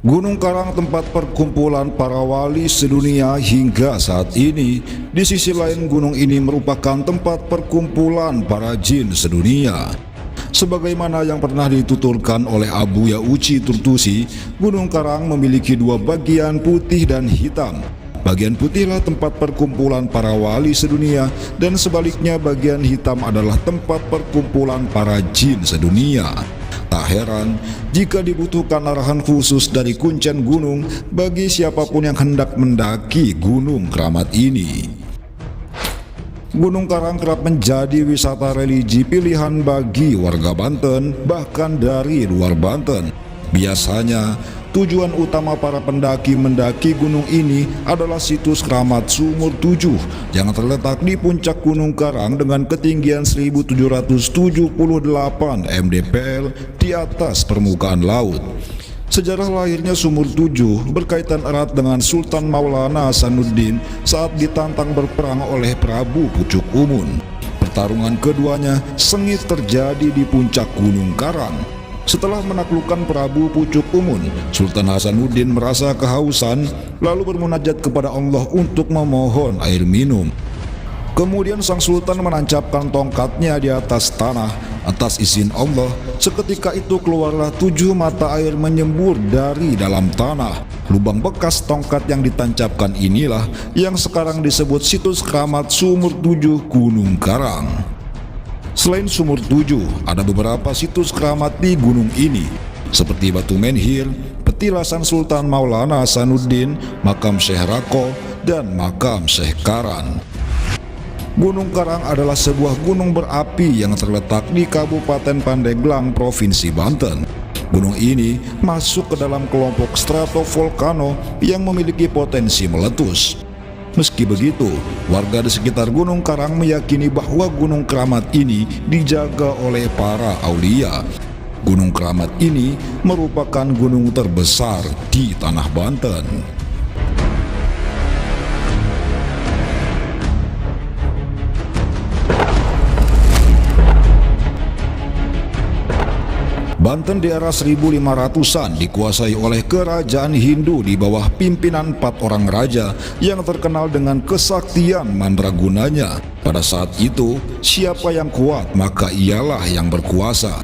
Gunung Karang tempat perkumpulan para wali sedunia hingga saat ini. Di sisi lain, gunung ini merupakan tempat perkumpulan para jin sedunia. Sebagaimana yang pernah dituturkan oleh Abu Yauchi Turtusi, Gunung Karang memiliki dua bagian, putih dan hitam. Bagian putihlah tempat perkumpulan para wali sedunia, dan sebaliknya bagian hitam adalah tempat perkumpulan para jin sedunia. Tak heran jika dibutuhkan arahan khusus dari kuncen gunung bagi siapapun yang hendak mendaki Gunung Keramat ini. Gunung Karang kerap menjadi wisata religi pilihan bagi warga Banten, bahkan dari luar Banten. Biasanya, tujuan utama para pendaki mendaki gunung ini adalah situs keramat Sumur 7 yang terletak di puncak Gunung Karang dengan ketinggian 1778 mdpl di atas permukaan laut. Sejarah lahirnya Sumur 7 berkaitan erat dengan Sultan Maulana Hasanuddin saat ditantang berperang oleh Prabu Pucuk Umun. Pertarungan keduanya sengit terjadi di puncak Gunung Karang. Setelah menaklukkan Prabu Pucuk Umun, Sultan Hasanuddin merasa kehausan lalu bermunajat kepada Allah untuk memohon air minum. Kemudian sang sultan menancapkan tongkatnya di atas tanah. Atas izin Allah, seketika itu keluarlah 7 mata air menyembur dari dalam tanah. Lubang bekas tongkat yang ditancapkan inilah yang sekarang disebut situs keramat Sumur 7 Gunung Karang. Selain Sumur 7, ada beberapa situs keramat di gunung ini, seperti Batu Menhir, petilasan Sultan Maulana Hasanuddin, makam Syekh Rako, dan makam Syekh Karan. Gunung Karang adalah sebuah gunung berapi yang terletak di Kabupaten Pandeglang, Provinsi Banten. Gunung ini masuk ke dalam kelompok stratovolcano yang memiliki potensi meletus. Meski begitu, warga di sekitar Gunung Karang meyakini bahwa Gunung Keramat ini dijaga oleh para aulia. Gunung Keramat ini merupakan gunung terbesar di tanah Banten. Banten di era 1500-an dikuasai oleh kerajaan Hindu di bawah pimpinan 4 orang raja yang terkenal dengan kesaktian mandragunanya. Pada saat itu, siapa yang kuat maka ialah yang berkuasa.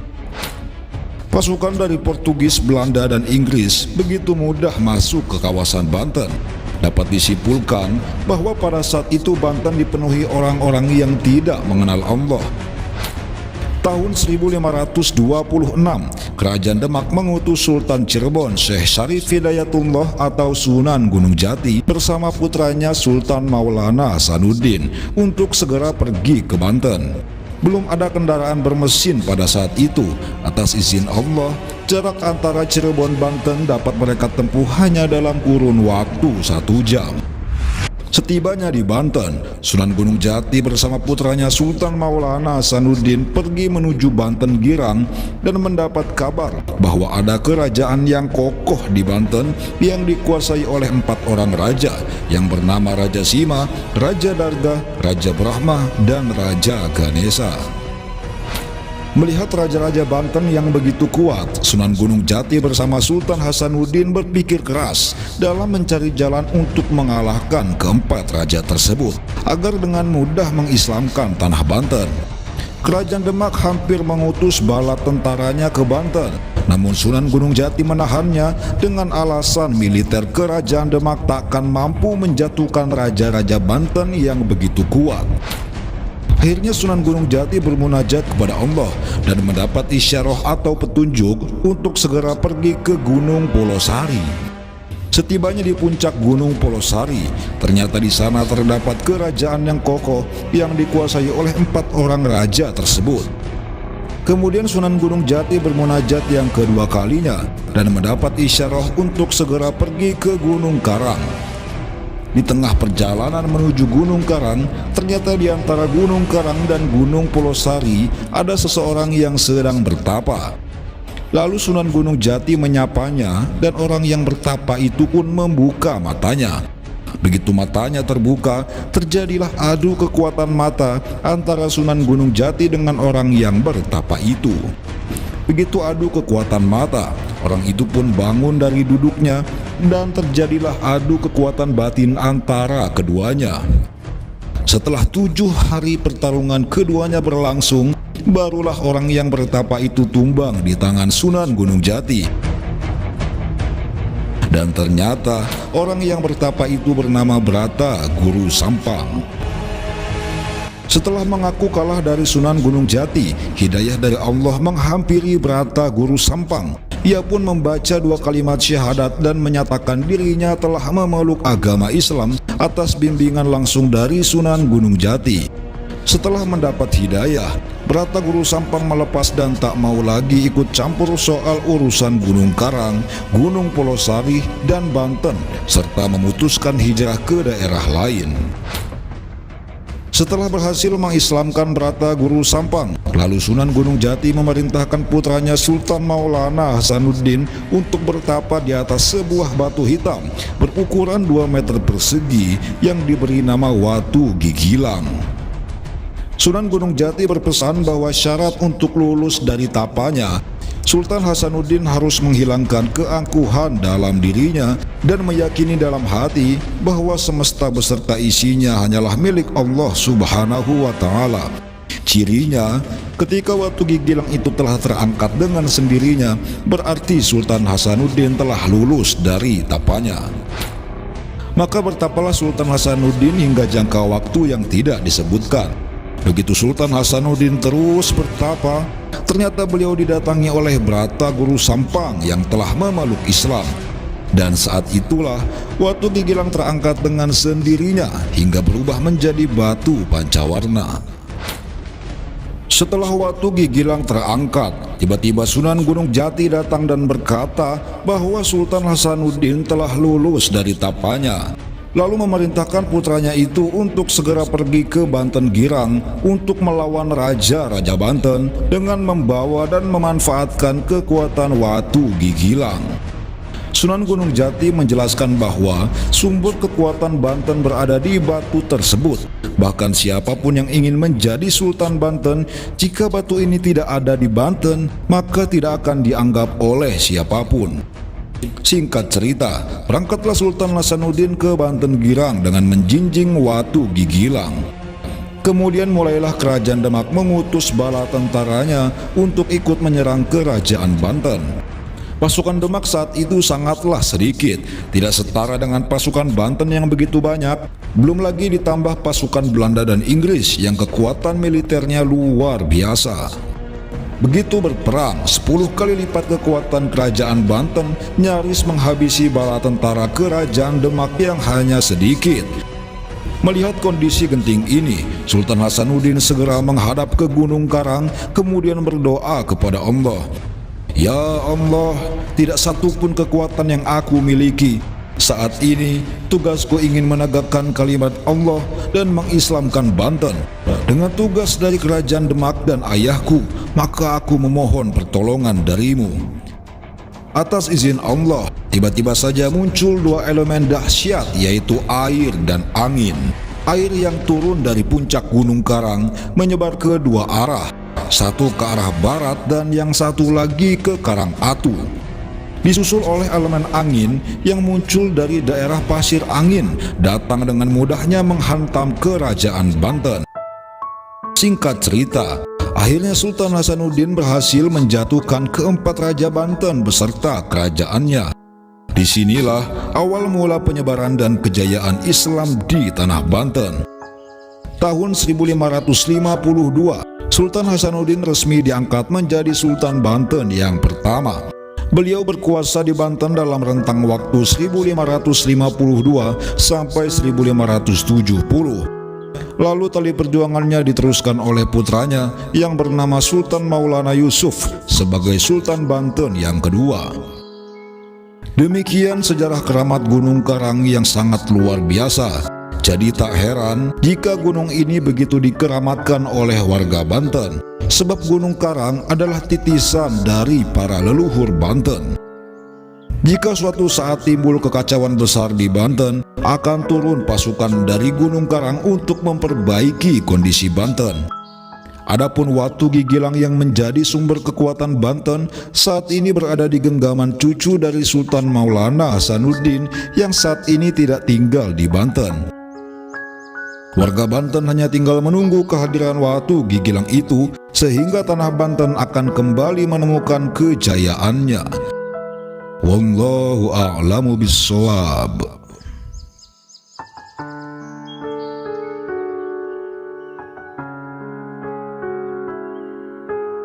Pasukan dari Portugis, Belanda, dan Inggris begitu mudah masuk ke kawasan Banten. Dapat disimpulkan bahwa pada saat itu Banten dipenuhi orang-orang yang tidak mengenal Allah. Tahun 1526, Kerajaan Demak mengutus Sultan Cirebon Syekh Syarif Hidayatullah atau Sunan Gunung Jati bersama putranya Sultan Maulana Hasanuddin untuk segera pergi ke Banten. Belum ada kendaraan bermesin pada saat itu. Atas izin Allah, jarak antara Cirebon Banten dapat mereka tempuh hanya dalam kurun waktu 1 jam. Setibanya di Banten, Sunan Gunung Jati bersama putranya Sultan Maulana Hasanuddin pergi menuju Banten Girang dan mendapat kabar bahwa ada kerajaan yang kokoh di Banten yang dikuasai oleh 4 orang raja yang bernama Raja Sima, Raja Darga, Raja Brahma, dan Raja Ganesa. Melihat raja-raja Banten yang begitu kuat, Sunan Gunung Jati bersama Sultan Hasanuddin berpikir keras dalam mencari jalan untuk mengalahkan keempat raja tersebut agar dengan mudah mengislamkan tanah Banten. Kerajaan Demak hampir mengutus bala tentaranya ke Banten, namun Sunan Gunung Jati menahannya dengan alasan militer kerajaan Demak takkan mampu menjatuhkan raja-raja Banten yang begitu kuat. Akhirnya Sunan Gunung Jati bermunajat kepada Allah dan mendapat isyarah atau petunjuk untuk segera pergi ke Gunung Polosari. Setibanya di puncak Gunung Polosari, ternyata di sana terdapat kerajaan yang kokoh yang dikuasai oleh 4 orang raja tersebut. Kemudian Sunan Gunung Jati bermunajat yang kedua kalinya dan mendapat isyarah untuk segera pergi ke Gunung Karang. Di tengah perjalanan menuju Gunung Karang, ternyata di antara Gunung Karang dan Gunung Polosari ada seseorang yang sedang bertapa. Lalu Sunan Gunung Jati menyapanya dan orang yang bertapa itu pun membuka matanya. Begitu matanya terbuka, terjadilah adu kekuatan mata antara Sunan Gunung Jati dengan orang yang bertapa itu. Begitu adu kekuatan mata, Orang itu pun bangun dari duduknya dan terjadilah adu kekuatan batin antara keduanya. Setelah 7 hari pertarungan keduanya berlangsung, barulah orang yang bertapa itu tumbang di tangan Sunan Gunung Jati. Dan ternyata orang yang bertapa itu bernama Brata Guru Sampang. Setelah mengaku kalah dari Sunan Gunung Jati, hidayah dari Allah menghampiri Brata Guru Sampang. Ia pun membaca 2 kalimat syahadat dan menyatakan dirinya telah memeluk agama Islam atas bimbingan langsung dari Sunan Gunung Jati. Setelah mendapat hidayah, Brata Guru Sampang melepas dan tak mau lagi ikut campur soal urusan Gunung Karang, Gunung Polosari, dan Banten, serta memutuskan hijrah ke daerah lain. Setelah berhasil mengislamkan Brata Guru Sampang, lalu Sunan Gunung Jati memerintahkan putranya Sultan Maulana Hasanuddin untuk bertapa di atas sebuah batu hitam berukuran 2 meter persegi yang diberi nama Watu Gigilang. Sunan Gunung Jati berpesan bahwa syarat untuk lulus dari tapanya, Sultan Hasanuddin harus menghilangkan keangkuhan dalam dirinya dan meyakini dalam hati bahwa semesta beserta isinya hanyalah milik Allah Subhanahu wa Ta'ala. Cirinya, ketika Watu Gigilang itu telah terangkat dengan sendirinya, berarti Sultan Hasanuddin telah lulus dari tapanya. Maka bertapalah Sultan Hasanuddin hingga jangka waktu yang tidak disebutkan. Begitu Sultan Hasanuddin terus bertapa, ternyata beliau didatangi oleh Brata Guru Sampang yang telah memeluk Islam. Dan saat itulah Watu Gigilang terangkat dengan sendirinya hingga berubah menjadi batu pancawarna. Setelah Watu Gigilang terangkat, tiba-tiba Sunan Gunung Jati datang dan berkata bahwa Sultan Hasanuddin telah lulus dari tapanya. Lalu memerintahkan putranya itu untuk segera pergi ke Banten Girang untuk melawan Raja-Raja Banten dengan membawa dan memanfaatkan kekuatan Watu Gigilang. Sunan Gunung Jati menjelaskan bahwa sumber kekuatan Banten berada di batu tersebut. Bahkan siapapun yang ingin menjadi Sultan Banten, jika batu ini tidak ada di Banten, maka tidak akan dianggap oleh siapapun. Singkat cerita, berangkatlah Sultan Hasanuddin ke Banten Girang dengan menjinjing Watu Gigilang. Kemudian mulailah Kerajaan Demak mengutus bala tentaranya untuk ikut menyerang Kerajaan Banten. Pasukan Demak saat itu sangatlah sedikit, tidak setara dengan pasukan Banten yang begitu banyak. Belum lagi ditambah pasukan Belanda dan Inggris yang kekuatan militernya luar biasa. Begitu berperang, 10 kali lipat kekuatan Kerajaan Banten nyaris menghabisi bala tentara Kerajaan Demak yang hanya sedikit. Melihat kondisi genting ini, Sultan Hasanuddin segera menghadap ke Gunung Karang, kemudian berdoa kepada Allah. Ya Allah, tidak satupun kekuatan yang aku miliki. Saat ini, tugasku ingin menegakkan kalimat Allah dan mengislamkan Banten. Dengan tugas dari Kerajaan Demak dan ayahku, maka aku memohon pertolongan darimu. Atas izin Allah, tiba-tiba saja muncul 2 elemen dahsyat, yaitu air dan angin. Air yang turun dari puncak Gunung Karang menyebar ke 2 arah, satu ke arah barat dan yang satu lagi ke Karang Atu. Disusul oleh elemen angin yang muncul dari daerah Pasir Angin, datang dengan mudahnya menghantam Kerajaan Banten. Singkat cerita, akhirnya Sultan Hasanuddin berhasil menjatuhkan keempat Raja Banten beserta kerajaannya. Disinilah awal mula penyebaran dan kejayaan Islam di tanah Banten. Tahun 1552, Sultan Hasanuddin resmi diangkat menjadi Sultan Banten yang pertama. Beliau berkuasa di Banten dalam rentang waktu 1552 sampai 1570. Lalu tali perjuangannya diteruskan oleh putranya yang bernama Sultan Maulana Yusuf sebagai Sultan Banten yang kedua. Demikian sejarah keramat Gunung Karang yang sangat luar biasa. Jadi tak heran jika gunung ini begitu dikeramatkan oleh warga Banten, sebab Gunung Karang adalah titisan dari para leluhur Banten. Jika suatu saat timbul kekacauan besar di Banten, akan turun pasukan dari Gunung Karang untuk memperbaiki kondisi Banten. Adapun Watu Gigilang yang menjadi sumber kekuatan Banten saat ini berada di genggaman cucu dari Sultan Maulana Hasanuddin yang saat ini tidak tinggal di Banten. Warga Banten hanya tinggal menunggu kehadiran Watu Gigilang itu sehingga tanah Banten akan kembali menemukan kejayaannya. Wallahu a'lamu bissawab.